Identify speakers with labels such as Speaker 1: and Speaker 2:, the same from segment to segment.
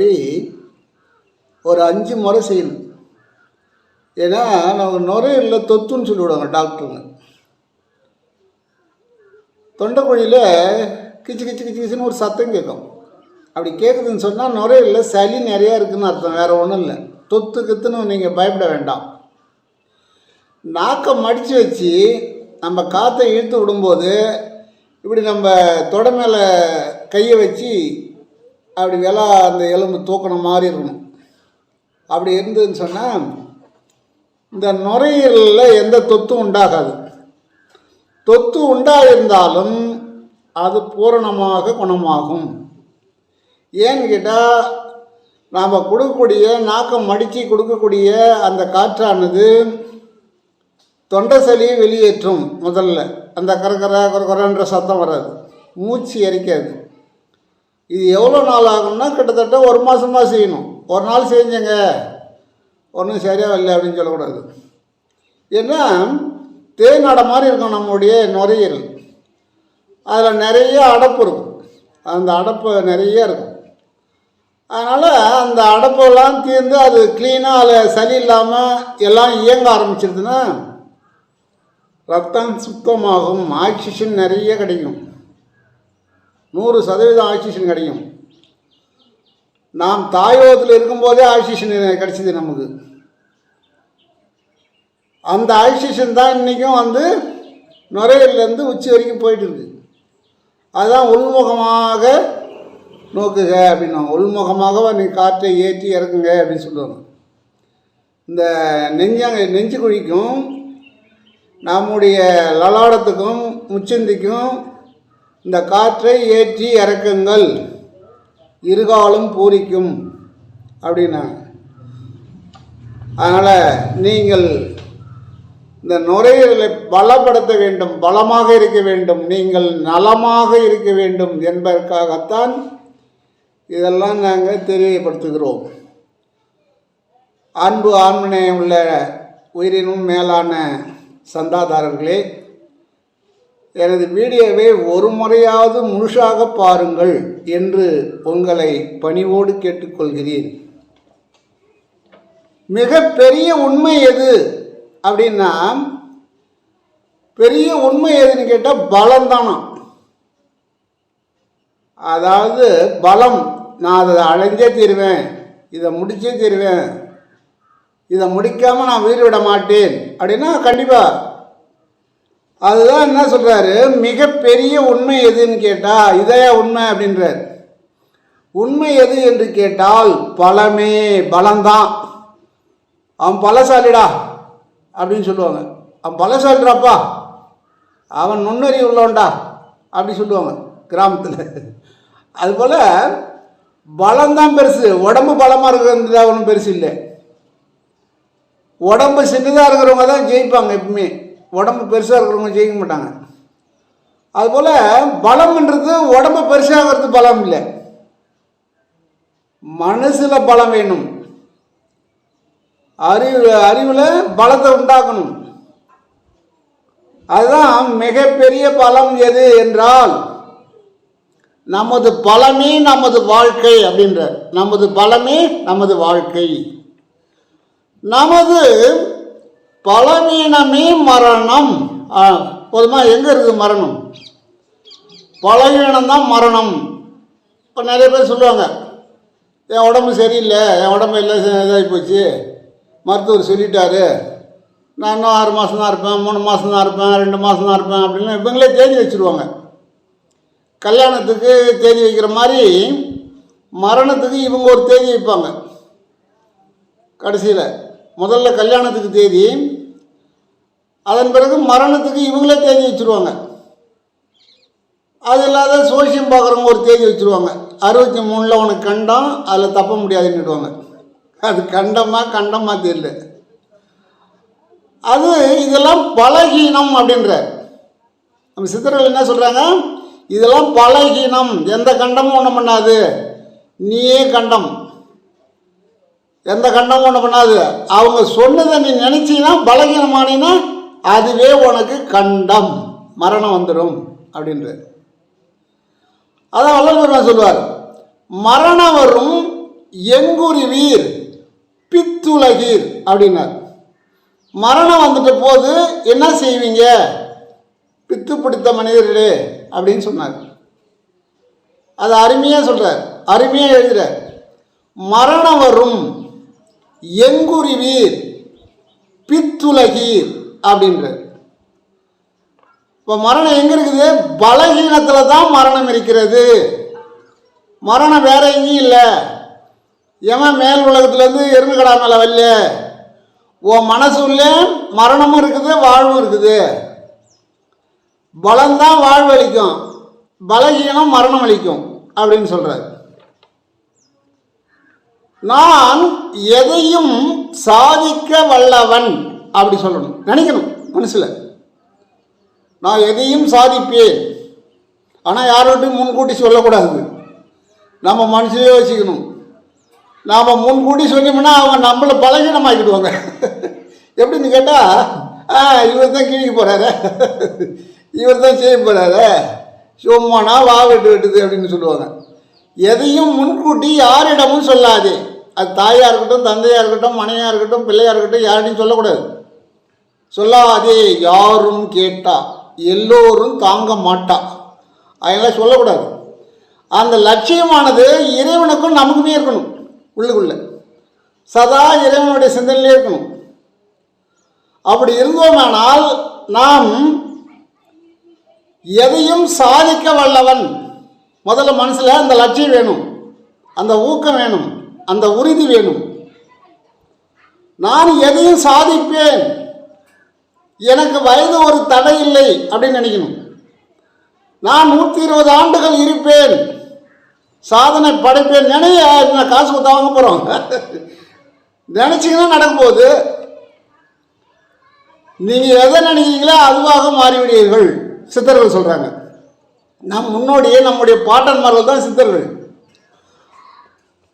Speaker 1: மாதிரி ஒரு 5 முறை செய்யணும். ஏன்னா நம்ம நுரையீரலில் தொத்துன்னு சொல்லிவிடுவாங்க டாக்டருங்க. தொண்டைக்குழியில் கிச்சு கிச்சு கிச்சு கிச்சுன்னு ஒரு சத்தம் கேட்கும். அப்படி கேட்குதுன்னு சொன்னால் நுரையீரலில் சளி நிறையா இருக்குதுன்னு அர்த்தம், வேறு ஒன்றும் இல்லை. தொத்து கித்துன்னு நீங்கள் பயப்பட வேண்டாம். நாக்கை மடித்து வச்சு நம்ம காற்றை இழுத்து விடும்போது இப்படி நம்ம தொடை மேலே கையை வச்சு அப்படி அந்த எலும்பு தூக்கின மாதிரி இருக்கணும். அப்படி இருந்ததுன்னு சொன்னால் இந்த நுரையீரலில் எந்த தொத்தும் உண்டாகாது. தொத்து உண்டாயிருந்தாலும் அது பூரணமாக குணமாகும். ஏன்னு கேட்டால் நாம் கொடுக்கக்கூடிய நாக்கம் மடித்து கொடுக்கக்கூடிய அந்த காற்றானது தொண்டை சளியை வெளியேற்றும். முதல்ல அந்த கரகரன்ற சத்தம் வராது, மூச்சு இறைக்காது. இது எவ்வளோ நாள் ஆகும்னா கிட்டத்தட்ட 1 மாதமாக செய்யணும். ஒரு நாள் செஞ்சங்க ஒன்றும் சரியாக இல்லை அப்படின்னு சொல்லக்கூடாது. ஏன்னா தேனாடை மாதிரி இருக்கும் நம்முடைய நுரையீரல். அதில் நிறைய அடைப்பு இருக்கும், அந்த அடைப்பு நிறைய இருக்கும். அதனால் அந்த அடைப்பெல்லாம் தீர்ந்து அது க்ளீனாக அதில் சளி இல்லாமல் எல்லாம் இயங்க ஆரம்பிச்சிருதுன்னா ரத்தம் சுத்தமாகும். ஆக்சிஜன் நிறைய கிடைக்கும், 100% ஆக்சிஜன் கிடைக்கும். நாம் தாயோகத்தில் இருக்கும்போதே ஆக்சிஜன் கிடைச்சிது நமக்கு. அந்த ஆக்சிஜன் தான் இன்றைக்கும் நுரையீரலேருந்து உச்சி வரைக்கும் போயிட்டு இருக்கு. அதுதான் உள்முகமாக நோக்குக அப்படின்னா, உள்முகமாக நீ காற்றை ஏற்றி இறக்குங்க அப்படின்னு சொல்லுவாங்க. இந்த நெஞ்சு குழிக்கும் நம்முடைய லலாடத்துக்கும் முச்சந்திக்கும் இந்த காற்றை ஏற்றி இறக்குங்கள், இருகாலும் பூரிக்கும் அப்படின்னா. அதனால் நீங்கள் இந்த நுரையீரலை பலப்படுத்த வேண்டும், பலமாக இருக்க வேண்டும், நீங்கள் நலமாக இருக்க வேண்டும் என்பதற்காகத்தான் இதெல்லாம் நாங்கள் தெரியப்படுத்துகிறோம். அன்பு ஆண்மனே உள்ள உயிரினும் மேலான சந்தாதாரர்களே, எனது வீடியோவை ஒரு முறையாவது முழுசாக பாருங்கள் என்று உங்களை பணிவோடு கேட்டுக்கொள்கிறேன். மிக பெரிய உண்மை எது அப்படின்னா, பெரிய உண்மை எதுன்னு கேட்டால் பலம்தானா. அதாவது பலம், நான் அதை அடைஞ்சே தீருவேன், இதை முடிச்சே தீருவேன், இதை முடிக்காமல் நான் உயிர் விட மாட்டேன் அப்படின்னா கண்டிப்பாக அதுதான். என்ன சொல்கிறாரு, மிகப்பெரிய உண்மை எதுன்னு கேட்டால் இதையா உண்மை அப்படின்றார். உண்மை எது என்று கேட்டால் பலமே, பலம்தான். அவன் பலசாலிடா அப்படின்னு சொல்லுவாங்க. அவன் பலசாலிடாப்பா, அவன் நுண்ணறிவு உள்ளவன்டா அப்படி சொல்லுவாங்க கிராமத்தில். அதுபோல் பலம்தான் பெருசு. உடம்பு பலமாக இருக்கிறது ஒன்றும் பெருசு இல்லை. உடம்பு சின்னதாக இருக்கிறவங்க தான் ஜெயிப்பாங்க எப்பவுமே, உடம்பு பெருசாக இருக்கிறவங்க ஜெயிக்க மாட்டாங்க. அதுபோல் பலம்ன்றது உடம்பு பெருசாகிறது பலம் இல்லை, மனசில் பலம் வேணும். அறிவில் பலத்தை உண்டாக்கணும். அதுதான் மிகப்பெரிய பலம் எது என்றால் நமது பலமே நமது வாழ்க்கை அப்படின்றார். நமது பலமே நமது வாழ்க்கை, நமது பலவீனமே மரணம். போதுமா? எங்கே இருக்குது மரணம்? பலவீனம்தான் மரணம். இப்போ நிறைய பேர் சொல்லுவாங்க, என் உடம்பு சரியில்லை, என் உடம்பு எல்லாம் இதாகி போச்சு, மருத்துவர் சொல்லிட்டாரு, நான் இன்னும் 6 மாதம் தான் இருப்பேன், 3 மாதம் தான் இருப்பேன், 2 மாதம் தான் இருப்பேன் அப்படின்னு இவங்களே தேதி வச்சுருவாங்க. கல்யாணத்துக்கு தேதி வைக்கிற மாதிரி மரணத்துக்கு இவங்க ஒரு தேதி வைப்பாங்க. கடைசியில் முதல்ல கல்யாணத்துக்கு தேதி, அதன் பிறகு மரணத்துக்கு இவங்களே தேதி வச்சுருவாங்க. அது இல்லாத சோசியம் பார்க்குறவங்க ஒரு தேதி வச்சுருவாங்க. 63 உனக்கு கண்டம், அதில் தப்ப முடியாதுன்னுடுவாங்க. அது கண்டமா தெரியல. அது இதெல்லாம் பலகீனம் அப்படின்ற நம்ம சித்தர்கள் என்ன சொல்கிறாங்க, இதெல்லாம் பலகீனம், எந்த கண்டமும் ஒன்றும் பண்ணாது, நீயே கண்டம், எந்த கண்டமும் ஒன்றும் பண்ணாது. அவங்க சொன்னதை நீ நினச்சின்னா பலகீனமானீன்னா அதுவே உனக்கு கண்டம், மரணம் வந்துடும் அப்படின்ற. அதான் வள்ளல் சொல்லுவார், மரணம் வரும் எங்குருவீர் பித்துலகீர் அப்படின்னார். மரணம் வந்துட்ட போது என்ன செய்வீங்க பித்து பிடித்த மனிதர்களே அப்படின்னு சொன்னார். அது அருமையாக சொல்கிறார், அருமையாக எழுதுகிறார். மரணம் வரும் எங்குருவீர் பித்துலகீர் அப்படின்றார். இப்போ மரணம் எங்கே இருக்குது? பலகீனத்தில் தான் மரணம் இருக்கிறது. மரணம் வேற எங்கேயும் இல்லை. எவன் மேல் உலகத்துலேருந்து எருமைக்கடா மேலே வரல. உன் மனசு உள்ளே மரணமும் இருக்குது, வாழ்வும் இருக்குது. பலம்தான் வாழ்வு அளிக்கும், பலகீனம் மரணம் அளிக்கும் அப்படின்னு சொல்கிறார். நான் எதையும் சாதிக்க வல்லவன் அப்படி சொல்லணும், நினைக்கணும் மனசில். நான் எதையும் சாதிப்பேன். ஆனால் யாரோட்டையும் முன்கூட்டி சொல்லக்கூடாது, நம்ம மனசுலேயே வச்சுக்கணும். நாம் முன்கூட்டி சொன்னோம்னா அவங்க நம்மளை பலகீனமாக்கிடுவாங்க. எப்படின்னு கேட்டால் இவர் தான் கிழிக்க போகிறாரு, இவர் தான் செய்ய போகிறாரு, சும்மானா வா வெட்டுது அப்படின்னு சொல்லுவாங்க. எதையும் முன்கூட்டி யாரிடமும் சொல்லாதே. அது தாயாக இருக்கட்டும், தந்தையாக இருக்கட்டும், மனைவியாக இருக்கட்டும், பிள்ளையாக இருக்கட்டும், யார்டையும் சொல்லக்கூடாது. சொல்லாதே. யாரும் கேட்டா எல்லோரும் தாங்க மாட்டா, அதெல்லாம் சொல்லக்கூடாது. அந்த லட்சியமானது இறைவனுக்கும் நமக்குமே இருக்கணும். உள்ளுக்குள்ள சதா இறைவனுடைய சிந்தனையிலே இருக்கணும். அப்படி இருந்தோமானால் நாம் எதையும் சாதிக்க வல்லவன். முதல்ல மனசில் அந்த லட்சியம் வேணும், அந்த ஊக்கம் வேணும், அந்த உறுதி வேணும். நான் எதையும் சாதிப்பேன், எனக்கு வயது ஒரு தடை இல்லை அப்படின்னு நினைக்கணும். நான் 120 ஆண்டுகள் இருப்பேன், சாதனை படைப்பேன். நினைய நான் காசு கொடுத்தா வாங்க போகிறோம் நினச்சிங்கன்னா நடக்க போகுது. நீங்கள் எதை நினைக்கிறீங்களோ அதுவாக மாறிவிடுவீர்கள் சித்தர்கள் சொல்கிறாங்க. நம் முன்னோடியே நம்முடைய பாட்டன்மார்கள் தான் சித்தர்கள்.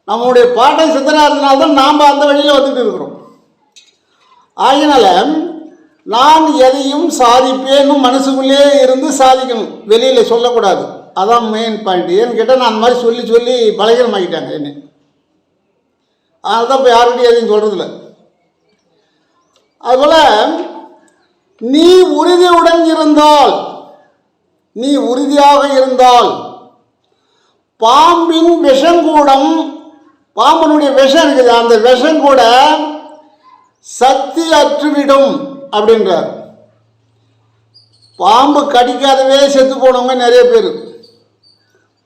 Speaker 1: நம்முடைய பாட்டன் சித்தராக இருந்தனால்தான் நாம் அந்த வழியில் வந்துட்டு இருக்கிறோம். ஆகினால நான் எதையும் சாதிப்பேன்னு மனசுக்குள்ளே இருந்து சாதிக்கணும், வெளியில் சொல்லக்கூடாது. அதான் மெயின் பாயிண்ட். ஏன்னு கேட்டால் நான் அந்த மாதிரி சொல்லி சொல்லி பலகீனமாக்கிட்டாங்க என்ன. அதுதான் இப்போ யாருக்கிட்டையும் எதையும் சொல்கிறதில்ல. அதுபோல் நீ உறுதியுடன் இருந்தால், நீ உறுதியாக இருந்தால் பாம்பின் விஷங்கூடம், பாம்பனுடைய விஷம் இருக்குது, அந்த விஷம் கூட சக்தி அற்றுவிடும் அப்படின்றார். பாம்பு கடிக்காதவே செத்து போனவங்க நிறைய பேர்,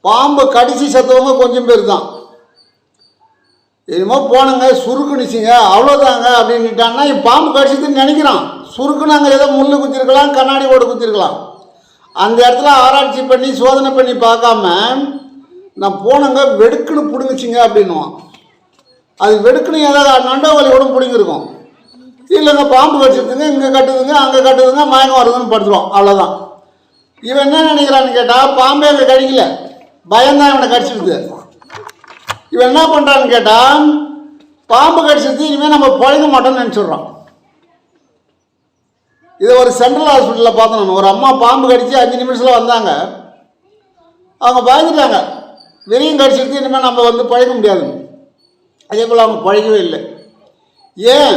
Speaker 1: பாம்பு கடிச்சு செத்தவங்க கொஞ்சம் பேர் தான். என்னமோ போனங்க சுருக்குனுச்சிங்க அவ்வளோதாங்க அப்படின்ட்டாங்கன்னா பாம்பு கடிச்சதுன்னு நினைக்கிறான். சுருக்குனாங்க ஏதோ முள் குத்திருக்கலாம், கண்ணாடி ஓடு குத்திருக்கலாம். அந்த இடத்துல ஆராய்ச்சி பண்ணி சோதனை பண்ணி பார்க்காம நான் போனங்க வெடுக்குன்னு பிடுங்குச்சிங்க அப்படின்னுவான். அது வெடுக்குன்னு ஏதாவது நண்டோவலி கூட பிடுங்கிருக்கும். இல்லைங்க பாம்பு கடிச்சிருதுங்க, இங்கே கட்டுதுங்க, அங்கே கட்டுதுங்க, மயக்கம் வருதுன்னு படுத்துருவோம், அவ்வளோதான். இவன் என்ன நினைக்கிறான்னு கேட்டால் பாம்பே அங்கே கடிக்கல, பயம்தான் இவனை கடிச்சிருது. இவன் என்ன பண்ணுறான்னு கேட்டால் பாம்பு கடிச்சிருது, இனிமேல் நம்ம பழக மாட்டோம்னு நினச்சிடுறான். இதை ஒரு சென்ட்ரல் ஹாஸ்பிட்டலில் பார்த்தோம். நான் ஒரு அம்மா பாம்பு கடித்து 5 நிமிஷத்தில் வந்தாங்க. அவங்க பயந்துட்டாங்க, வெறியும் கடிச்சிருது, இனிமேல் நம்ம வந்து பழக முடியாது. அதே போல் அவங்க பழகவே இல்லை. ஏன்?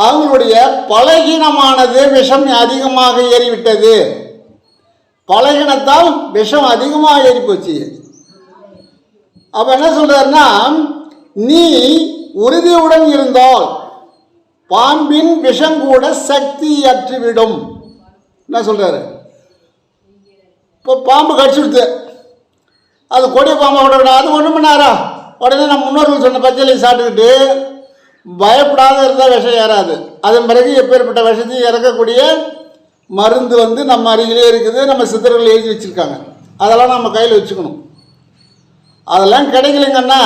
Speaker 1: அவங்களுடைய பலகீனமானது விஷம் அதிகமாக ஏறிவிட்டது. பலகீனத்தால் விஷம் அதிகமாக ஏறி போச்சு. அப்போ என்ன சொல்றாருன்னா, நீ உறுதியுடன் இருந்தால் பாம்பின் விஷம் கூட சக்தி அற்றுவிடும். என்ன சொல்றாரு? இப்போ பாம்பு கடிச்சுடுது, அது கொடிய பாம்பை விட அது ஒன்றும் பண்ணாரா? உடனே நம்ம முன்னோர்கள் சொன்ன பச்சையை சாப்பிட்டுக்கிட்டு பயப்படாத இருந்தால் விஷம் ஏறாது. அதன் பிறகு எப்பேற்பட்ட விஷத்தையும் இறக்கக்கூடிய மருந்து வந்து நம்ம அருகிலே இருக்குது, நம்ம சித்தர்கள் எழுதி வச்சுருக்காங்க. அதெல்லாம் நம்ம கையில் வச்சுக்கணும். அதெல்லாம் கிடைக்கலைங்கன்னா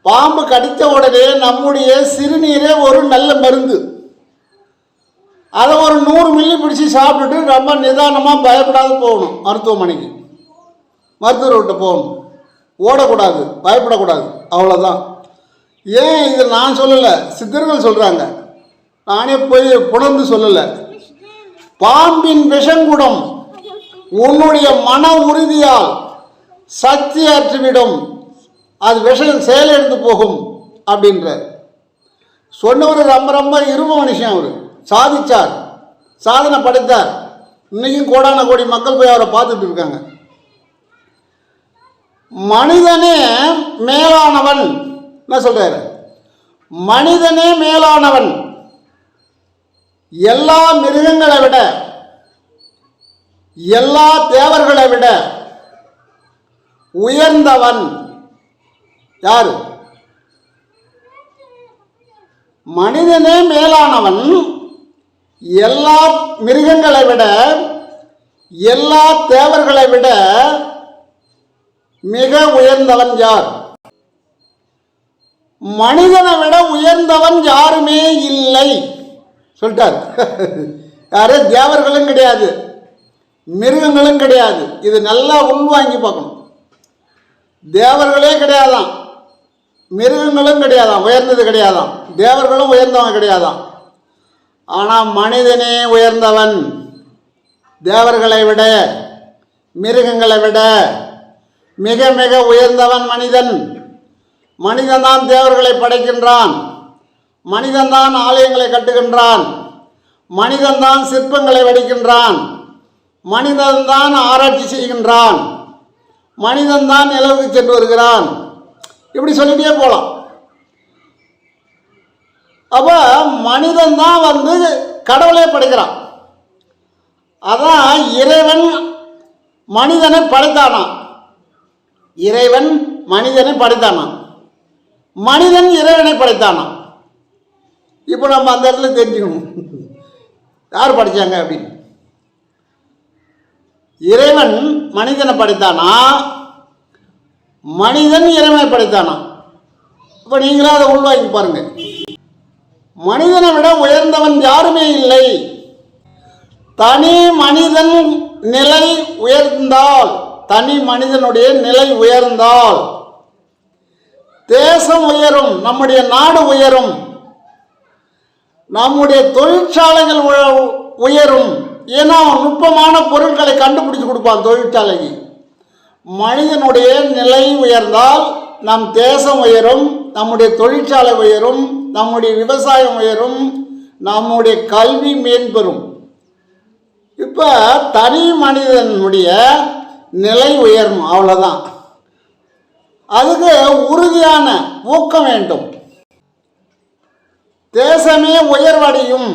Speaker 1: பாம்பு கடித்த உடனே நம்முடைய சிறுநீரே ஒரு நல்ல மருந்து. அதை ஒரு 100 மில்லி பிடிச்சி சாப்பிட்டுட்டு ரொம்ப நிதானமாக பயப்படாத போகணும் மருத்துவமனைக்கு, மருத்துவர்கிட்ட போகணும். ஓடக்கூடாது, பயப்படக்கூடாது, அவ்வளோதான். ஏன் இது நான் சொல்லலை, சித்தர்கள் சொல்கிறாங்க, நானே போய் புணர்ந்து சொல்லலை. பாம்பின் விஷங்குடம் உன்னுடைய மன உறுதியால் சக்தி ஆற்றிவிடும். அது விஷயம் செயலிழந்து போகும் அப்படின்றார். சொன்னவர் ரொம்ப ரொம்ப இரும மனுஷன். அவர் சாதிச்சார், சாதனை படைத்தார். இன்னைக்கும் கோடான கோடி மக்கள் போய் அவரை பார்த்துட்டு இருக்காங்க. மனிதனே மேலானவன் என்ன சொல்றாரு? மனிதனே மேலானவன், எல்லா மிருகங்களை விட, எல்லா தேவர்களை விட உயர்ந்தவன் யாரு? மனிதனே மேலானவன், எல்லா மிருகங்களை விட, எல்லா தேவர்களை விட மிக உயர்ந்தவன் யார்? மனிதனை விட உயர்ந்தவன் யாருமே இல்லை சொல்லிட்டார். யாரு? தேவர்களும் கிடையாது, மிருகங்களும் கிடையாது. இது நல்லா உள்வாங்கி பார்க்கணும். தேவர்களே கிடையாதான், மிருகங்களும் கிடையாதான், உயர்ந்தது கிடையாதான், தேவர்களும் உயர்ந்தவன் கிடையாதான். ஆனால் மனிதனே உயர்ந்தவன். தேவர்களை விட, மிருகங்களை விட மிக மிக உயர்ந்தவன் மனிதன். மனிதன்தான் தேவர்களை படைக்கின்றான், மனிதன்தான் ஆலயங்களை கட்டுகின்றான், மனிதன்தான் சிற்பங்களை வடிக்கின்றான், மனிதன்தான் ஆராய்ச்சி செய்கின்றான், மனிதன்தான் நிலவுக்கு சென்று வருகிறான். இப்படி சொல்லிட்டே போகலாம். அப்போ மனிதன் தான் கடவுளே படைக்கிறான். அதான் இறைவன் மனிதனை படைத்தானான். இறைவன் மனிதனை படைத்தானான், மனிதன் இறைவனை படைத்தானான். இப்போ நம்ம அந்த இடத்துல தெரிஞ்சுக்கணும் யார் படைச்சாங்க அப்படின்னு. இறைவன் மனிதனை படைத்தானா, மனிதன் இறைவனை படைத்தானா? இப்போ நீங்களும் அதை உள்வாங்கி பாருங்க. மனிதனை விட உயர்ந்தவன் யாருமே இல்லை. தனி மனிதன் நிலை உயர்ந்தால், தனி மனிதனுடைய நிலை உயர்ந்தால் தேசம் உயரும், நம்முடைய நாடு உயரும், நம்முடைய தொழிற்சாலைகள் உயரும். ஏன்னா அவன் நுட்பமான பொருட்களை கண்டுபிடிச்சு கொடுப்பான் தொழிற்சாலைக்கு. மனிதனுடைய நிலை உயர்ந்தால் நம் தேசம் உயரும், நம்முடைய தொழிற்சாலை உயரும், நம்முடைய விவசாயம் உயரும், நம்முடைய கல்வி மேம்பெறும். இப்போ தனி மனிதனுடைய நிலை உயரும், அவ்வளோதான். அதுக்கு உறுதியான ஊக்கம் வேண்டும். தேசமே உயர்வடையும்.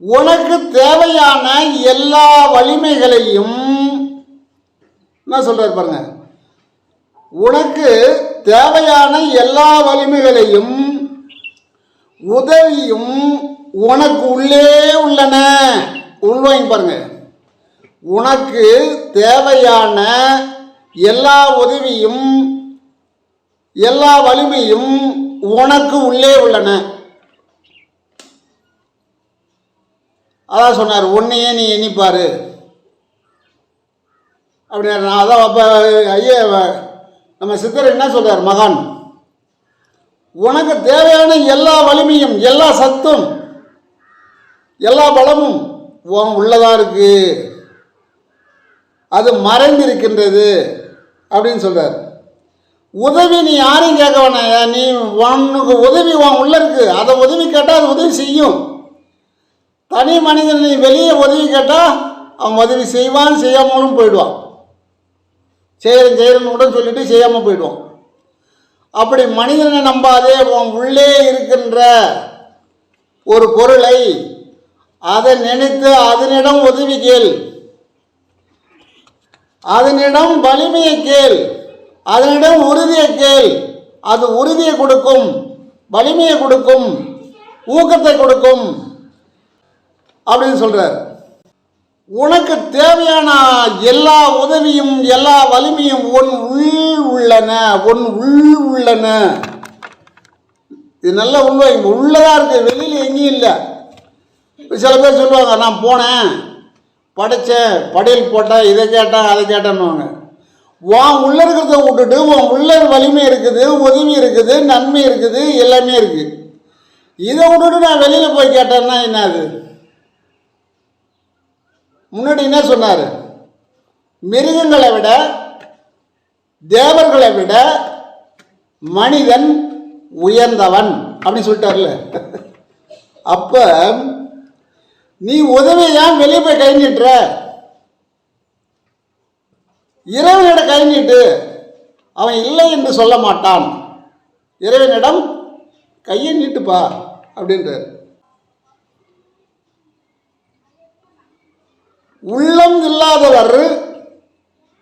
Speaker 1: உனக்கு தேவையான எல்லா வலிமைகளையும் என்ன சொல்றாரு பாருங்க, உனக்கு தேவையான எல்லா வலிமைகளையும் உதவியும் உனக்கு உள்ளே உள்ளன. உள்வாங்கி பாருங்க. உனக்கு தேவையான எல்லா உதவியும் எல்லா வலிமையும் உனக்கு உள்ளே உள்ளன. அதான் சொன்னார், உன்னையே நீ எண்ணிப்பாரு அப்படின்னா. அதான் அப்போ ஐயா நம்ம சித்தர் என்ன சொல்றார், மகான் உனக்கு தேவையான எல்லா வலிமையும் எல்லா சத்தும் எல்லா பலமும் உன் உள்ளதாக இருக்கு, அது மறைந்திருக்கின்றது அப்படின்னு சொல்றார். உதவி நீ யாரையும் கேட்க வேணாம், நீ உனக்கு உதவி உன் உள்ள இருக்கு. அதை உதவி கேட்டால் அது உதவி செய்யும். தனி மனிதன் நீ வெளியே உதவி கேட்டால் அவன் உதவி செய்வான், செய்யாமலும் போயிடுவான். செய்கிறேன்னு கூட சொல்லிட்டு செய்யாமல் போயிடுவான். அப்படி மனிதனை நம்பாதே. உன் உள்ளே இருக்கின்ற ஒரு பொருளை அதை நினைத்து அதனிடம் உதவி கேள், அதனிடம் வலிமையை கேள், அதனிடம் உறுதியை கேள். அது உறுதியை கொடுக்கும், வலிமையை கொடுக்கும், ஊக்கத்தை கொடுக்கும் அப்படின்னு சொல்றார். உனக்கு தேவையான எல்லா உதவியும் எல்லா வலிமையும் உன் உள் உள்ளன, உன் உள் உள்ளன. இது நல்ல உள்ளதா இருக்கு, வெளியில எங்கேயும் இல்லை. சில பேர் சொல்லுவாங்க, நான் போனேன் படைச்சேன், படையல் போட்டேன், இதை கேட்டேன் அதை கேட்டேன்னுவாங்க. உன் உள்ள இருக்கிறத விட்டுட்டு உன் உள்ள வலிமை இருக்குது, உதவி இருக்குது, நன்மை இருக்குது, எல்லாமே இருக்குது. இதை விட்டுட்டு நான் வெளியில போய் கேட்டேன்னா என்ன? அது முன்னாடி என்ன சொன்னார், மிருகங்களை விட தேவர்களை விட மனிதன் உயர்ந்தவன் அப்படின்னு சொல்லிட்டார்ல. அப்ப நீ உதவி ஏன் வெளியே போய் கை நீட்டுற? இறைவனிட கை நீட்டு, அவன் இல்லை என்று சொல்ல மாட்டான். இறைவனிடம் கையை நீட்டுப்பா அப்படின்றார். உள்ளம் இல்லாதவர்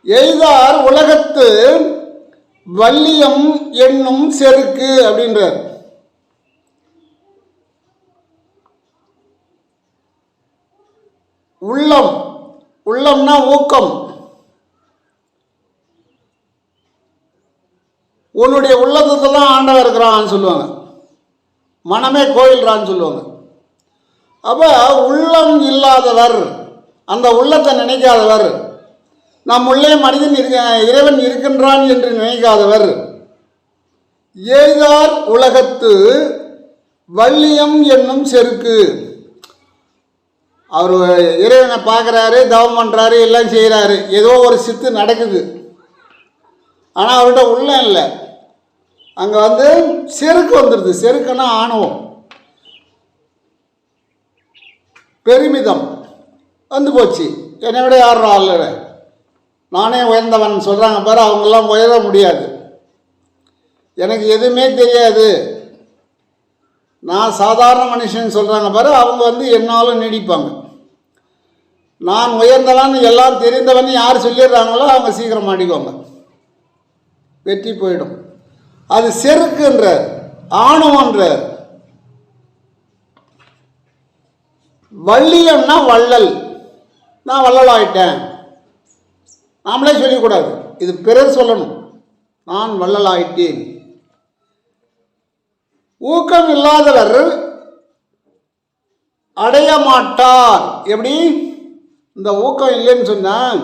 Speaker 1: எய்தார் உலகத்து வள்ளியம் என்னும் செருக்கு அப்படின்றார். உள்ளம், உள்ளம்னா ஊக்கம். உன்னுடைய உள்ளத்துல தான் ஆண்டவர் இருக்கிறான்னு சொல்லுவாங்க. மனமே கோயில்றான்னு சொல்லுவாங்க. அப்ப உள்ளம் இல்லாதவர், அந்த உள்ளத்தை நினைக்காதவர், நம் உள்ளே மனிதன் இறைவன் இருக்கின்றான் என்று நினைக்காதவர், ஏய்தார் உலகத்து வள்ளியம் என்னும் செருக்கு. அவர் இறைவனை பார்க்குறாரு, தவம் பண்ணுறாரு, எல்லாம் செய்கிறாரு, ஏதோ ஒரு சித்து நடக்குது. ஆனால் அவர்கிட்ட உள்ளம் இல்லை. அங்கே செருக்கு வந்துடுது. செருக்குன்னா ஆணவம், பெருமிதம் வந்து போச்சு. என்னை விட யார் ஆள், நானே உயர்ந்தவன் சொல்கிறாங்க பாரு, அவங்கெல்லாம் உயர முடியாது. எனக்கு எதுவுமே தெரியாது, நான் சாதாரண மனுஷன் சொல்கிறாங்க பாரு, அவங்க என்னாலும் நீடிப்பாங்க. நான் உயர்ந்தவன் எல்லாம் தெரிந்தவன் யார் சொல்லிடுறாங்களோ அவங்க சீக்கிரம் மாட்டிக்குவாங்க, வெற்றி போயிடும். அது செருக்குன்றார், ஆணவன்றார். வள்ளியம்னா வள்ளல், நான் வள்ளல் ஆயிட்டேன். நாமளே சொல்லிக்கூடாது, இது பிறர் சொல்லணும், நான் வள்ளல் ஆயிட்டேன். ஊக்கம் இல்லாதவர் அடைய மாட்டார். எப்படி? இந்த ஊக்கம் இல்லைன்னு சொன்னால்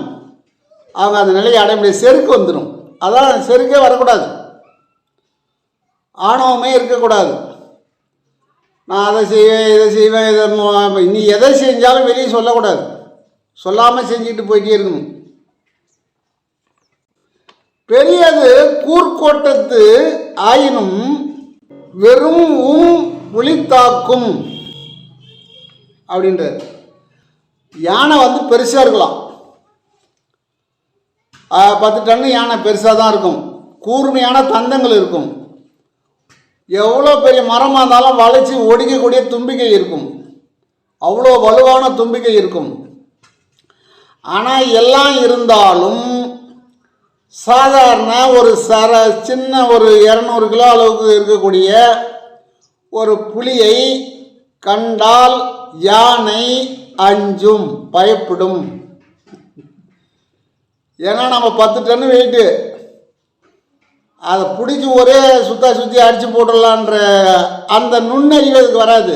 Speaker 1: அவங்க அந்த நிலையை அடைய முடியாது. செருக்கு வந்துடும். அதான் செருக்கே வரக்கூடாது, ஆணவமே இருக்கக்கூடாது. நான் அதை செய்வேன், இதை செய்வேன், இதை நீ எதை செஞ்சாலும் வெளியே சொல்லக்கூடாது, சொல்லாமல் செஞ்சுட்டு போயிட்டே இருக்கணும். பெரியது கூர்கோட்டத்து ஆயினும் வெறும் புலித்தாக்கும் அப்படின்றார். யானை பெருசாக இருக்கலாம், 10 டன்னு யானை பெருசாக தான் இருக்கும், கூர்மையான தந்தங்கள் இருக்கும். எவ்வளோ பெரிய மரமாக இருந்தாலும் வளைச்சி ஒடிக்கக்கூடிய தும்பிக்கை இருக்கும், அவ்வளோ வலுவான தும்பிக்கை இருக்கும். ஆனால் எல்லாம் இருந்தாலும் சாதாரண ஒரு சின்ன ஒரு 200 கிலோ அளவுக்கு இருக்கக்கூடிய ஒரு புலியை கண்டால் யானை அஞ்சும், பயப்படும். ஏன்னா நம்ம 10 டன்னு வெயிட்டு, அதை பிடிச்சி ஒரே சுற்றி அடித்து போட்டுடலான்ற அந்த நுண்ணறிவு அதுக்கு வராது.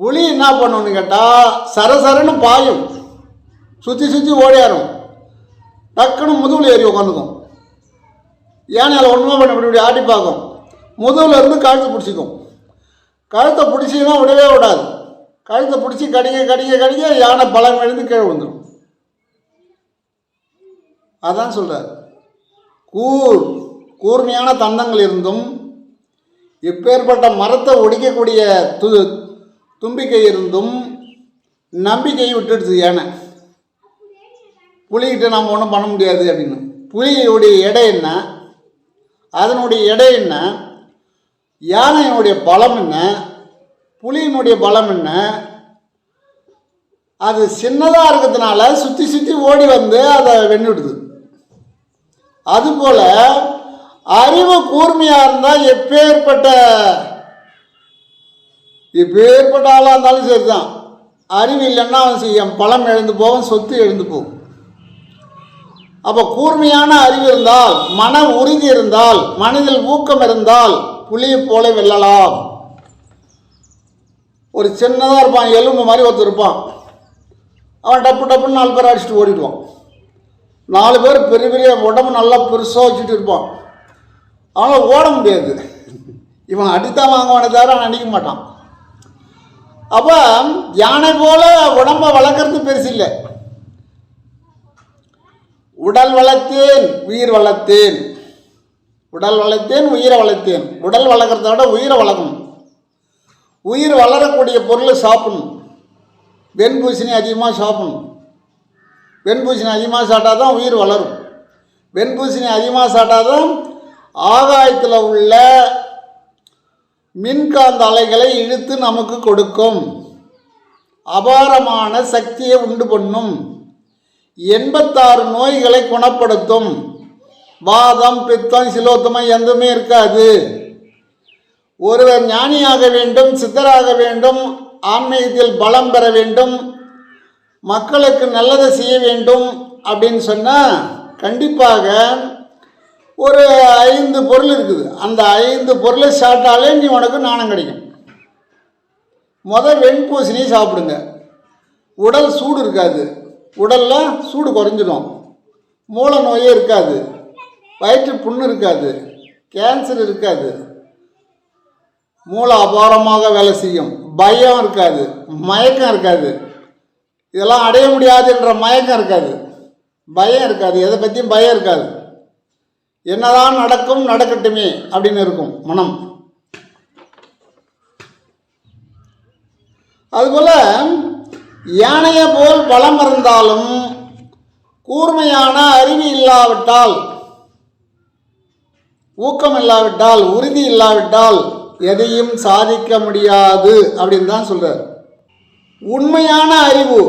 Speaker 1: புலி என்ன பண்ணணும்னு கேட்டால் சரசரன்னு பாயும், சுற்றி ஓடியாரும், டக்குன்னு முதுகில் ஏறி உட்காந்துக்கும். யானையால் ஒன்றுமே பண்ண இப்படி ஆட்டி பார்க்கும், முதுகில் இருந்து கழுத்தை பிடிச்சிக்கும். கழுத்தை பிடிச்சின்னா விடவே விடாது, கழுத்தை பிடிச்சி கடிக்க யானை பலம் எழுந்து கீழே வந்துடும். அதான் சொல்கிறார், கூர்மையான தந்தங்கள் இருந்தும் எப்பேற்பட்ட மரத்தை ஒடிக்கக்கூடிய தும்பிக்கை இருந்தும் நம்பிக்கையை விட்டுடுது யானை. புலிகிட்ட நம்ம ஒன்றும் பண்ண முடியாது அப்படின்னு. புலியுடைய எடை என்ன, அதனுடைய எடை என்ன, யானையினுடைய பலம் என்ன, புலியினுடைய பலம் என்ன, அது சின்னதாக இருக்கிறதுனால சுற்றி ஓடி அதை வென்னுடுது. அதுபோல் அறிவு கூர்மையாக இருந்தால் எப்பேற்பட்ட ஆளாக இருந்தாலும் சரி தான். அறிவு இல்லைன்னா அவன் செய்யும் பலம் எழுந்து போகும், சொத்து எழுந்து போகும். அப்போ கூர்மையான அறிவு இருந்தால், மன உறுதி இருந்தால், மனதில் ஊக்கம் இருந்தால் புலியை போல வெல்லலாம். ஒரு சின்னதாக இருப்பான், எலும்பு மாதிரி ஒருத்தர் இருப்பான், அவன் டப்புன்னு 4 பேர் அடிச்சுட்டு ஓடிடுவான். 4 பேர் பெரிய உடம்பு நல்லா பெருசாக வச்சுட்டு இருப்பான், அவனால் ஓட முடியாது. இவன் அடித்தான் வாங்குவானே தவிர அவன் அடிக்க மாட்டான். அப்போ யானை போல உடம்பை வளர்க்குறது பெருசு இல்லை, உடல் வளர்த்தேன் உயிர் வளர்த்தேன், உடல் வளர்த்தேன் உயிரை வளர்த்தேன். உடல் வளர்க்குறத விட உயிரை வளர்க்கணும். உயிர் வளரக்கூடிய பொருளை சாப்பிடணும். வெண்பூசணி அதிகமாக சாப்பிடணும். வெண்பூசணி அதிகமாக சாப்பிட்டா தான் உயிர் வளரும். வெண்பூசணி அதிகமாக சாப்பிட்டா தான் ஆகாயத்தில் உள்ள மின்காந்த அலைகளை இழுத்து நமக்கு கொடுக்கும். அபாரமான சக்தியை உண்டு பண்ணும். 86 நோய்களை குணப்படுத்தும். வாதம், பித்தம், சிலோத்தமம் எதுவுமே இருக்காது. ஒருவர் ஞானியாக வேண்டும், சித்தராக வேண்டும், ஆன்மீகத்தில் பலம் பெற வேண்டும், மக்களுக்கு நல்லதை செய்ய வேண்டும் அப்படின்னு சொன்னால் கண்டிப்பாக ஒரு 5 பொருள் இருக்குது. அந்த 5 பொருளை சாப்பிட்டாலே நீ உனக்கு ஞானம் கிடைக்கும். வெண்பூசணி சாப்பிடுங்க. உடல் சூடு இருக்காது, உடலில் சூடு குறைஞ்சிடும், மூல நோயே இருக்காது, வயிற்று புண்ணு இருக்காது, கேன்சர் இருக்காது, மூளை அபாரமாக வேலை செய்யும், பயம் இருக்காது, மயக்கம் இருக்காது. இதெல்லாம் அடைய முடியாதுன்ற மயக்கம் இருக்காது, பயம் இருக்காது, எதை பற்றியும் பயம் இருக்காது. என்னதான் நடக்கும் நடக்கட்டுமே அப்படின்னு இருக்கும் மனம். அதுபோல் யானையை போல் பலம் இருந்தாலும் கூர்மையான அறிவு இல்லாவிட்டால், ஊக்கம் இல்லாவிட்டால், உறுதி இல்லாவிட்டால் எதையும் சாதிக்க முடியாது அப்படின்னு தான் சொல்றார். உண்மையான அறிவு,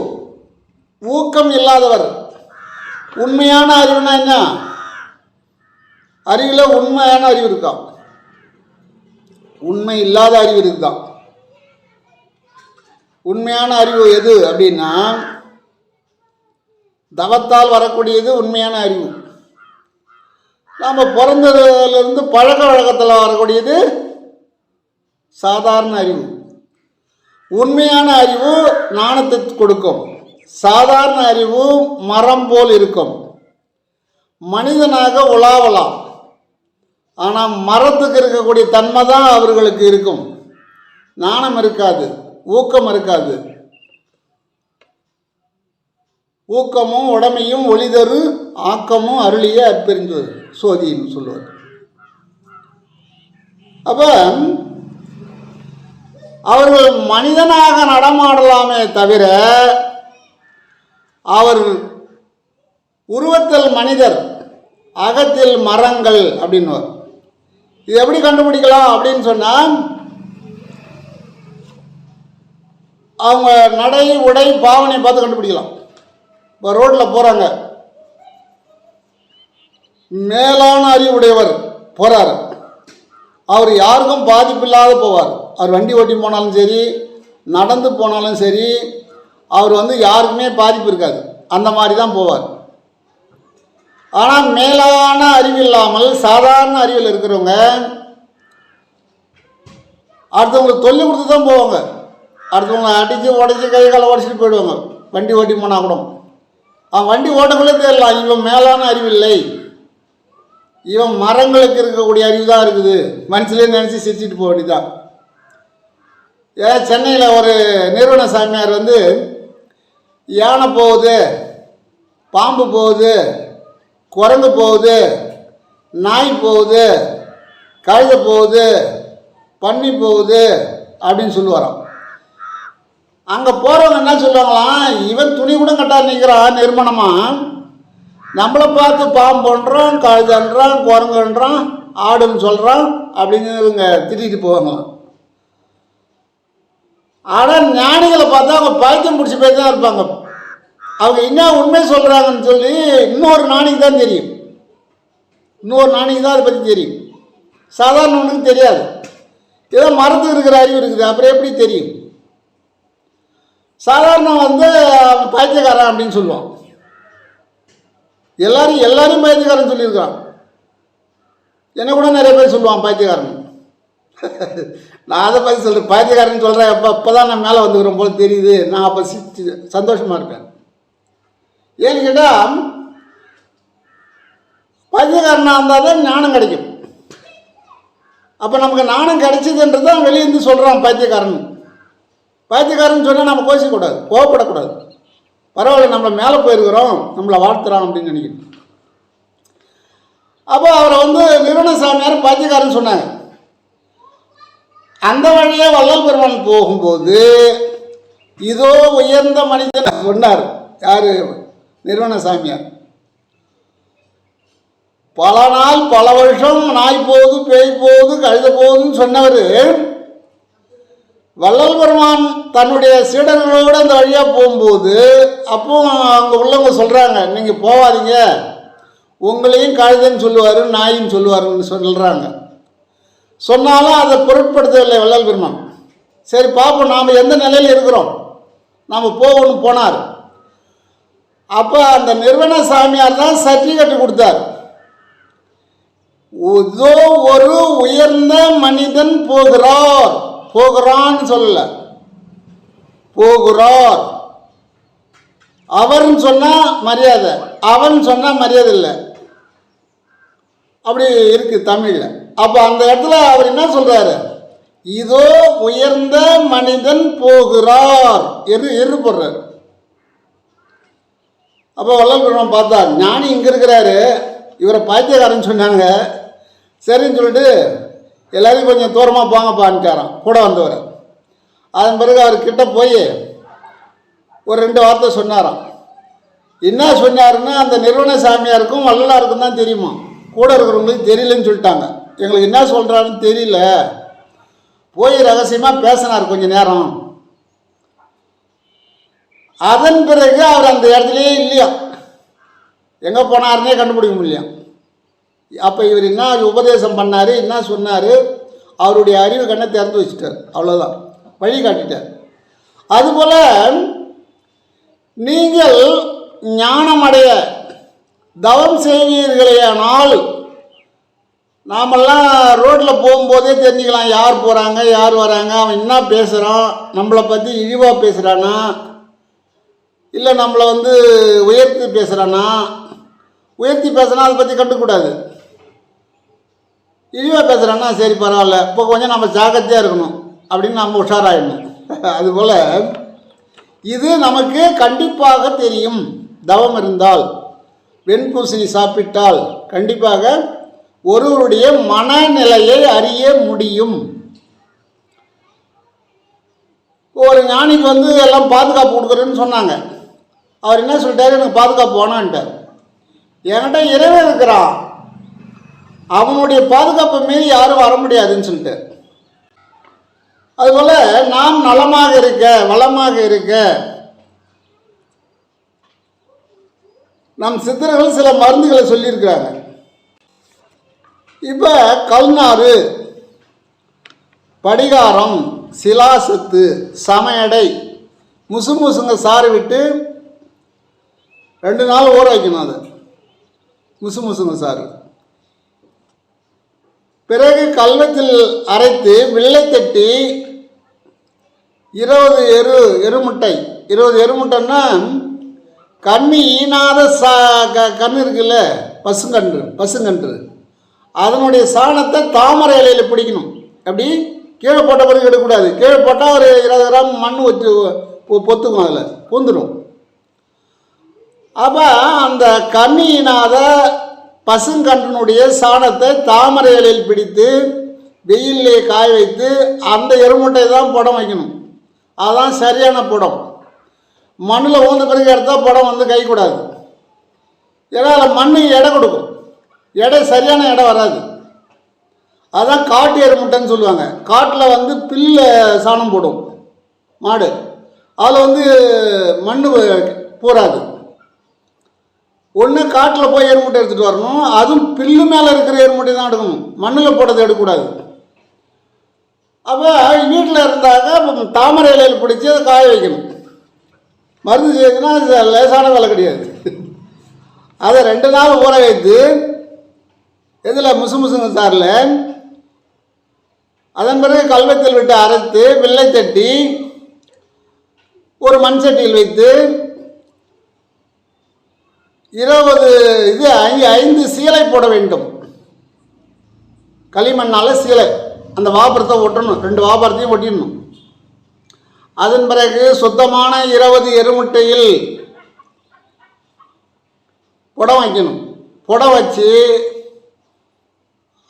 Speaker 1: ஊக்கம் இல்லாதவர். உண்மையான அறிவுனா என்ன? அறிவில் உண்மையான அறிவு இருக்கான், உண்மை இல்லாத அறிவு இருக்குதான். உண்மையான அறிவு எது அப்படின்னா தவத்தால் வரக்கூடியது உண்மையான அறிவு. நாம் பிறந்ததுலேருந்து பழக்க வழக்கத்தில் வரக்கூடியது சாதாரண அறிவு. உண்மையான அறிவு ஞானத்தை கொடுக்கும். சாதாரண அறிவு மரம் போல் இருக்கும். மனிதனாக உலாவலாம், ஆனால் மரத்துக்கு இருக்கக்கூடிய தன்மை தான் அவர்களுக்கு இருக்கும். ஞானம் இருக்காது, ஊக்கம் இருக்காது. ஊக்கமும் உடமையும் ஒளிதரு ஆக்கமும் அருளிய அற்பெருஞ்சோதி சோதின்னு சொல்லுவார். அப்ப அவர்கள் மனிதனாக நடமாடலாமே தவிர அவர் உருவத்தில் மனிதர், அகத்தில் மரங்கள் அப்படின்னு. இது எப்படி கண்டுபிடிக்கலாம் அப்படின்னு சொன்னால், அவங்க நடை, உடை, பாவனை பார்த்து கண்டுபிடிக்கலாம். இப்போ ரோட்டில் போகிறாங்க, மேலான அறிவுடையவர் போகிறார், அவர் யாருக்கும் பாதிப்பு இல்லாத போவார். அவர் வண்டி ஓட்டி போனாலும் சரி, நடந்து போனாலும் சரி, அவர் யாருக்குமே பாதிப்பு இருக்காது, அந்த மாதிரி தான் போவார். ஆனால் மேலான அறிவு இல்லாமல் சாதாரண அறிவில் இருக்கிறவங்க அடுத்தவங்களுக்கு தொல்லை கொடுத்து தான் போவாங்க. அடுத்தவங்க அடித்து உடச்சி கை காலை உடச்சிட்டு போயிடுவாங்க. வண்டி ஓட்டி போனால் கூட அவன் வண்டி ஓட்டக்குள்ளே தெரியலாம், இவன் மேலான அறிவு இல்லை, இவன் மரங்களுக்கு இருக்கக்கூடிய அறிவு தான் இருக்குது, மனசுலேயே நினச்சி சிரிச்சிட்டு போக வேண்டியதான். ஏன் சென்னையில் ஒரு நிறுவன சாமியார் யானை போகுது, பாம்பு போகுது, குரங்கு போகுது, நாய் போகுது, கழுதை போகுது, பன்னி போகுது அப்படின்னு சொல்லுவாராம். அங்கே போகிறவங்க என்ன சொல்லுவாங்களாம், இவன் துணி கூட கட்டாது நிற்கிறான் நிர்மணமாக, நம்மளை பார்த்து பாம்பு பண்ணுறான், கழுதன்றான், குரங்குன்றான், ஆடுன்னு சொல்கிறான் அப்படின்னு இவங்க திட்டிகிட்டு போவாங்களாம். ஆனால் ஞானிகளை பார்த்தா அவங்க பைத்தியம் பிடிச்சி போய் தான் இருப்பாங்க. அவங்க என்ன உண்மை சொல்கிறாங்கன்னு சொல்லி இன்னொரு ஞானிக்கு தான் தெரியும், இன்னொரு ஞானிக்கு தான் அதை பற்றி தெரியும். சாதாரண ஒன்றுக்கு தெரியாது. ஏதோ மரத்துக்கு இருக்கிற அறிவு இருக்குது, அப்புறம் எப்படி தெரியும்? சாதாரண பைத்தியக்காரன் அப்படின்னு சொல்லுவான். எல்லாரையும் பைத்தியக்காரன் சொல்லியிருக்கான். என்ன கூட நிறைய பேர் சொல்லுவான் பைத்தியக்காரன். நான் அதை பற்றி சொல்கிறேன், பைத்தியக்காரன் சொல்கிறேன். அப்போ தான் நான் மேலே வந்துக்கிறேன் போல தெரியுது. நான் அப்போ சந்தோஷமாக இருக்கேன். ஏன்னு கேட்டால் பைத்தியக்காரனாக இருந்தால் தான் ஞானம் கிடைக்கும். அப்போ நமக்கு ஞானம் கிடைச்சதுன்றது தான் வெளியேருந்து சொல்கிறான் பைத்தியக்காரன். பைத்தியக்காரன் சொன்னால் நம்ம கோச்சிக்கூடாது, கோவப்படக்கூடாது. பரவாயில்ல, நம்மளை மேலே போயிருக்கிறோம், நம்மளை வாழ்த்துறான் அப்படின்னு நினைக்கணும். அப்போ அவரை வந்து நிறுவன சாமியார் பைத்தியக்காரன்னு சொன்னாங்க. அந்த வழியே வள்ளல் பெருமான் போகும்போது இதோ உயர்ந்த மனிதன் சொன்னார். யாரு? நிறுவன சாமியார். பல நாள் பல வருஷம் நாய் போகுது, பேய் போகுது, கழுத போகுதுன்னு சொன்னவர் வள்ளல் பெருமான் தன்னுடைய சீடர்களோடு அந்த வழியாக போகும்போது அப்போ அங்கே உள்ளவங்க சொல்கிறாங்க, நீங்கள் போகாதீங்க, உங்களையும் கழுதைன்னு சொல்லுவார், நாயின்னு சொல்லுவாருன்னு சொல்கிறாங்க. சொன்னாலும் அதை பொருட்படுத்தவில்லை வள்ளல் பெருமான். சரி பார்ப்போம், நாம் எந்த நிலையில் இருக்கிறோம், நாம் போகணும்னு போனார். அப்போ அந்த நிறுவன சாமியார் தான் சர்டிஃபிகேட் கொடுத்தார். இதோ ஒரு உயர்ந்த மனிதன் போகிறார், போகிறான்னு சொல்லல, போகிறார். அவர்னு சொன்னா மரியாதை, அவன் சொன்னா மரியாதை இல்லை, அப்படி இருக்கு தமிழ்ல. அப்ப அந்த இடத்துல அவர் என்ன சொல்றாரு? இதோ உயர்ந்த மனிதன் போகிறார் எரு போடுறார். அப்போ வள்ளல் பெருமான் பார்த்தார், ஞானி இங்க இருக்கிறாரு, இவரை பைத்தியக்காரன்னு சொன்னாங்க. சரின்னு சொல்லிட்டு எல்லாரையும் கொஞ்சம் தூரமாக போங்கப்பான்ட்டாராம் கூட வந்தவர். அதன் பிறகு அவர் கிட்ட போய் ஒரு 2 வார்த்தை சொன்னாராம். என்ன சொன்னாருன்னா, அந்த நிறுவன சாமியாருக்கும் வள்ளலாருக்கும் தான் தெரியுமா, கூட இருக்கிறவங்களுக்கு தெரியலன்னு சொல்லிட்டாங்க. எங்களுக்கு என்ன சொல்கிறாருன்னு தெரியல. போய் ரகசியமாக பேசினார் கொஞ்ச நேரம். அதன் பிறகு அவர் அந்த இடத்துலையே இல்லையா, எங்கே போனாருன்னே கண்டுபிடிக்க முடியல. அப்போ இவர் என்ன உபதேசம் பண்ணார், என்ன சொன்னார், அவருடைய அறிவு கண்ணை திறந்து வச்சுட்டார், அவ்வளோதான், வழி காட்டிட்டார். அதுபோல் நீங்கள் ஞானமடைய தவம் செய்வீர்களேயானால், நாமெல்லாம் ரோட்டில் போகும்போதே தெரிஞ்சுக்கலாம் யார் போகிறாங்க யார் வராங்க, அவன் என்ன பேசுகிறான், நம்மளை பற்றி இழிவாக பேசுகிறானா இல்லை நம்மளை வந்து உயர்த்தி பேசுகிறானா. உயர்த்தி பேசுனா அதை பற்றி கண்டுக்கூடாது, இழிவாக பேசுகிறான்னா சரி பரவாயில்ல, இப்போ கொஞ்சம் நம்ம ஜாக்கிரதையாக இருக்கணும் அப்படின்னு நம்ம உஷாராயிடணும். அதுபோல் இது நமக்கு கண்டிப்பாக தெரியும். தவம் இருந்தால், வெண்பூசணி சாப்பிட்டால் கண்டிப்பாக ஒருவருடைய மனநிலையை அறிய முடியும். ஒரு ஞானிக்கு வந்து எல்லாம் பாதுகாப்பு கொடுக்குறேன்னு சொன்னாங்க. அவர் என்ன சொல்லிட்டாரு, எனக்கு பாதுகாப்பு வேணான்ட்டார். என்கிட்ட இறைவன் இருக்கிறான், அவனுடைய பாதுகாப்பை மீறி யாரும் வர முடியாதுன்னு சொல்லிட்டு. அதுபோல் நாம் நலமாக இருக்க, வளமாக இருக்க நம் சித்தர்கள் சில மருந்துகளை சொல்லியிருக்கிறாங்க. இப்போ கல்நாறு, படிகாரம், சிலாசத்து, சமையடை, முசுங்க சாறு விட்டு 2 நாள் ஊற வைக்கணும். அது முசுங்க சாறு. பிறகு கல்வத்தில் அரைத்து வில்லை தட்டி 20 எருமுட்டை, 20 எருமுட்டைன்னா கண்ணி ஈனாத கன்று இருக்குல்ல, பசுங்கன்று, அதனுடைய சாணத்தை தாமரை இலையில் பிடிக்கணும். அப்படி கீழே போட்ட பிறகு எடுக்கக்கூடாது. கீழே போட்டால் ஒரு 20 கிராம் மண் வச்சு பொத்துக்கும், அதில் பூந்துடும். அப்போ அந்த கண்ணியினாத பசுங்கன்றினுடைய சாணத்தை தாமரை இலையில் பிடித்து வெயிலே காய வைத்து அந்த எருமுட்டை தான் புடம் வைக்கணும். அதுதான் சரியான புடம். மண்ணில் ஊந்த பிறகு எடுத்தால் புடம் வந்து கைக்கூடாது. ஏன்னா அதில் மண் எடை கொடுக்கும், எடை சரியான எடை வராது. அதான் காட்டு எருமுட்டைன்னு சொல்லுவாங்க. காட்டில் வந்து பில்ல சாணம் போடும் மாடு, அதில் வந்து மண் பூராது. ஒன்று காட்டில் போய் எருமுட்டை எடுத்துகிட்டு வரணும், அதுவும் பில்லு மேலே இருக்கிற எருமுட்டை தான் எடுக்கணும், மண்ணில் போட்டதை எடுக்கக்கூடாது. அப்போ வீட்டில் இருந்தாக்க தாமரை இலையில் பிடிச்சி அதை காய வைக்கணும். மருந்து செய்யுதுன்னா அது லேசான வேலை கிடையாது. அதை 2 நாள் ஊற வைத்து இதில் முசுங்க சாரில், அதன் பிறகு கல்வத்தில் விட்டு அரைத்து வில்லை தட்டி ஒரு மண் சட்டியில் வைத்து 5 சீலை போட வேண்டும். களிமண்ணால் சீலை, அந்த வாபரத்தை ஒட்டணும், 2 வாபரத்தையும் ஒட்டிடணும். அதன் பிறகு சுத்தமான 20 எருமுட்டையில் புடம் வைக்கணும். புடம் வச்சு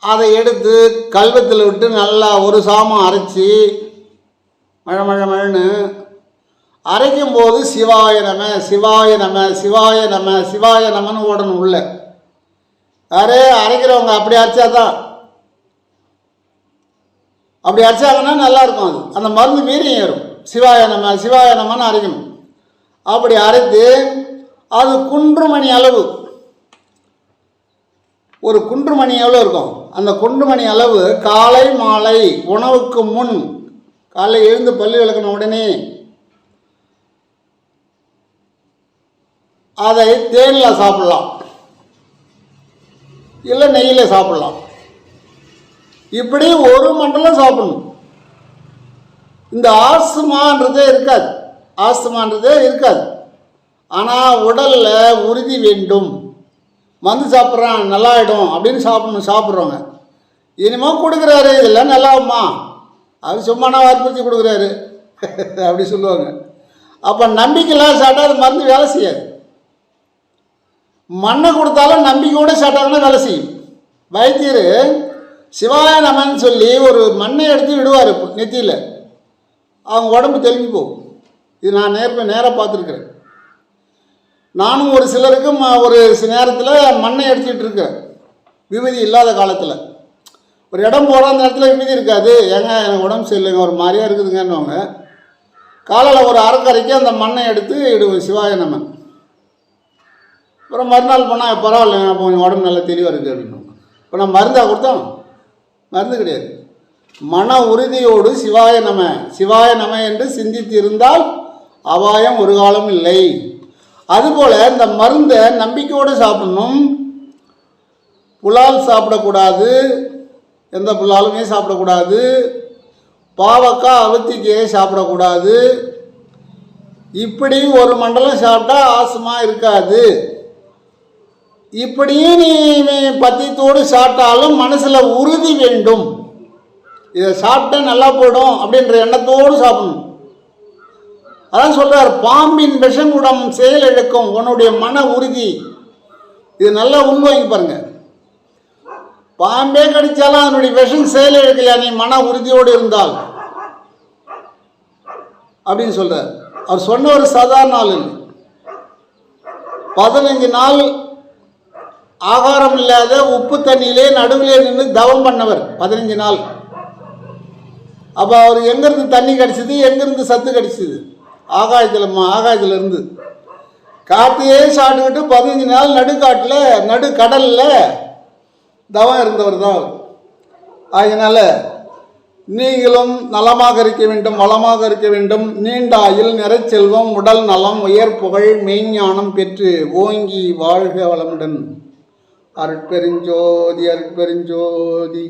Speaker 1: அதை எடுத்து கல்வத்தில் விட்டு நல்லா ஒரு சாமம் அரைச்சி மழை மழை மழைன்னு அரைக்கும்போது சிவாய நம சிவாய நம சிவாய நம சிவாய நமன்னு ஓடணும் உள்ள. யாரே அரைக்கிறவங்க அப்படி அரைச்சாதான், அப்படி அரைச்சாங்கன்னா நல்லாயிருக்கும். அது அந்த மருந்து வீரியம் ஏறும். சிவாய நம சிவாய நமன்னு அரைக்கணும். அப்படி அரைத்து அது குன்றுமணி அளவு, ஒரு குன்றுமணி எவ்வளோ இருக்கும், அந்த குன்றுமணி அளவு காலை மாலை உணவுக்கு முன், காலை எழுந்து பல்லு விளக்கின உடனே அதை தேனில் சாப்பிடலாம், இல்லை நெய்யில் சாப்பிடலாம். இப்படி ஒரு மண்டலம் சாப்பிடணும். இந்த ஆஸ்துமான்றதே இருக்காது. ஆனால் உடலில் உறுதி வேண்டும். மருந்து சாப்பிட்றான் நல்லாயிடும் அப்படின்னு சாப்பிட்றோங்க. இனிமே கொடுக்குறாரு இதெல்லாம் நல்லாவுமா, அது சும்மானா வற்புறுத்தி கொடுக்குறாரு அப்படி சொல்லுவாங்க. அப்போ நம்பிக்கைலாம் சாப்பிட்டா அது மருந்து வேலை செய்யாது. மண்ணை கொடுத்தாலும் நம்பிக்கையோடு சாப்பிட்டாங்கன்னா வேலை செய்யும். வைத்தியர் சிவாய நமன்னு சொல்லி ஒரு மண்ணை எடுத்து விடுவார் நெத்தியில், அவங்க உடம்பு தெளிஞ்சு போகும். இது நான் நேராக பார்த்துருக்குறேன். நானும் ஒரு சிலருக்கு ஒரு நேரத்தில் மண்ணை எடுத்துக்கிட்டு இருக்கேன், விபதி இல்லாத காலத்தில். ஒரு இடம் போகிற அந்த இடத்துல விபதி இருக்காது, ஏங்க எனக்கு உடம்பு சரியில்லைங்க ஒரு மாதிரியாக இருக்குதுங்கன்னுவாங்க. காலையில் ஒரு அரைக்கரைக்கு அந்த மண்ணை எடுத்து இடுவோம் சிவாய நமன். அப்புறம் மறுநாள் போனால் பரவாயில்லைங்க அப்போ கொஞ்சம் உடம்பு நல்லா தெளிவாக இருக்குது அப்படின்னு. இப்போ நான் மருந்தாக கொடுத்தோம், மருந்து கிடையாது. மன உறுதியோடு சிவாய நம என்று சிந்தித்து இருந்தால் அபாயம் ஒரு காலம் இல்லை. அதுபோல் இந்த மருந்தை நம்பிக்கையோடு சாப்பிடணும். புலால் சாப்பிடக்கூடாது, எந்த புலாலுமே சாப்பிடக்கூடாது. பாவக்காய் அவத்திக்காயை சாப்பிடக்கூடாது. இப்படி ஒரு மண்டலம் சாப்பிட்டா ஆஸ்துமா இருக்காது. இப்படியே நீ பத்தியத்தோடு சாப்பிட்டாலும் மனசில் உறுதி வேண்டும். இதை சாப்பிட்டா நல்லா போயிடும் அப்படின்ற எண்ணத்தோடு சாப்பிடணும். அதான் சொல்கிறார், பாம்பின் விஷங்குடம் செயல் இழக்கும் உன்னுடைய மன உறுதி. இது நல்லா உள்வாங்கி பாருங்க. பாம்பே கடிச்சாலும் அதனுடைய விஷம் செயல் இழக்கலையா நீ மன உறுதியோடு இருந்தால் அப்படின்னு சொல்கிறார். அவர் சொன்ன ஒரு சாதாரண நாள் இல்லை. 15 நாள் ஆகாரம் இல்லாத உப்பு தண்ணியிலே நடுவிலே நின்று தவம் பண்ணவர் 15 நாள். அப்போ அவர் எங்கேருந்து தண்ணி கிடச்சிது, எங்கேருந்து சத்து கிடச்சிது? ஆகாயத்தில் இருந்து. காற்றையே சாப்பிட்டுக்கிட்டு 15 நாள் நடுக்கடலில் தவம் இருந்தவர் தான் அவர். அதனால் நீங்களும் நலமாக இருக்க வேண்டும், வளமாக இருக்க வேண்டும். நீண்ட ஆயுள், நிறைச்செல்வம், உடல் நலம், உயர் புகழ், மெய்ஞானம் பெற்று ஓங்கி வாழ்க வளமுடன். அருட்பெருஞ்சோதி அருட்பெருஞ்சோதி.